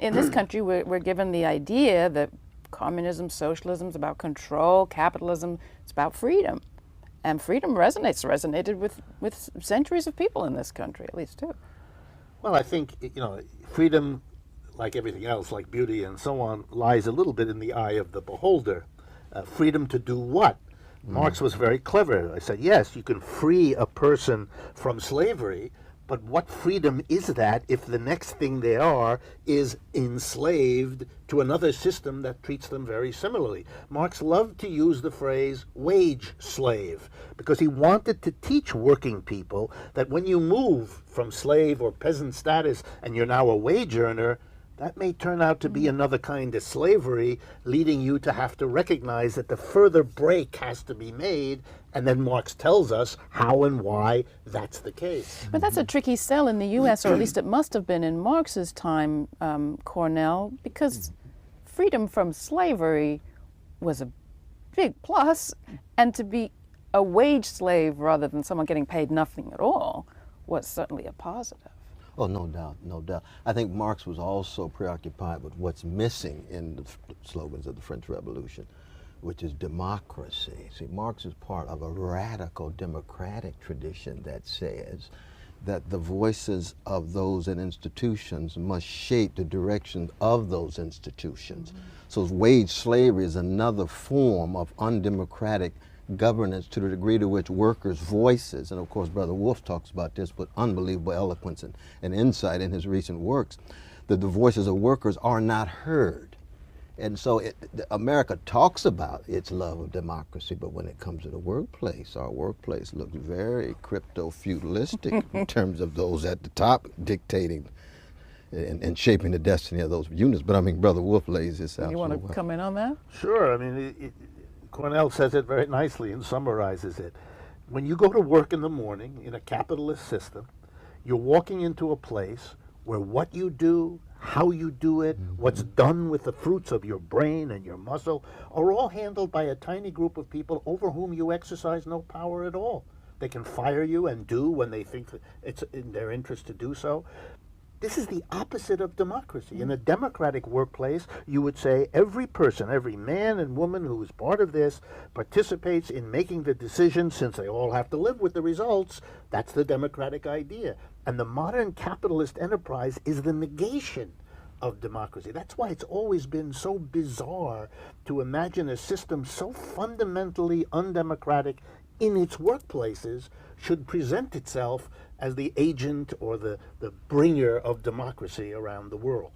in this country, we're given the idea that communism, socialism is about control, capitalism, it's about freedom. And freedom resonated with centuries of people in this country, at least too. Well, I think, freedom, like everything else, like beauty and so on, lies a little bit in the eye of the beholder. Freedom to do what? Marx was very clever. I said, yes, you can free a person from slavery, but what freedom is that if the next thing they are is enslaved to another system that treats them very similarly? Marx loved to use the phrase wage slave because he wanted to teach working people that when you move from slave or peasant status and you're now a wage earner, that may turn out to be another kind of slavery, leading you to have to recognize that the further break has to be made, and then Marx tells us how and why that's the case. But that's a tricky sell in the U.S., or at least it must have been in Marx's time, Cornel, because freedom from slavery was a big plus, and to be a wage slave rather than someone getting paid nothing at all was certainly a positive. Oh, no doubt, no doubt. I think Marx was also preoccupied with what's missing in the slogans of the French Revolution, which is democracy. See, Marx is part of a radical democratic tradition that says that the voices of those in institutions must shape the direction of those institutions. So wage slavery is another form of undemocratic governance to the degree to which workers' voices, and of course Brother Wolff talks about this with unbelievable eloquence and insight in his recent works, that the voices of workers are not heard. And so America talks about its love of democracy, but when it comes to the workplace, our workplace looks very crypto-feudalistic in terms of those at the top dictating and shaping the destiny of those units. But I mean, Brother Wolff lays this out. You want to come in on that? Sure. I mean, Cornel says it very nicely and summarizes it. When you go to work in the morning in a capitalist system, you're walking into a place where what you do, how you do it, what's done with the fruits of your brain and your muscle are all handled by a tiny group of people over whom you exercise no power at all. They can fire you and do when they think it's in their interest to do so. This is the opposite of democracy. In a democratic workplace, you would say every person, every man and woman who is part of this participates in making the decisions since they all have to live with the results. That's the democratic idea. And the modern capitalist enterprise is the negation of democracy. That's why it's always been so bizarre to imagine a system so fundamentally undemocratic in its workplaces should present itself as the agent or the bringer of democracy around the world.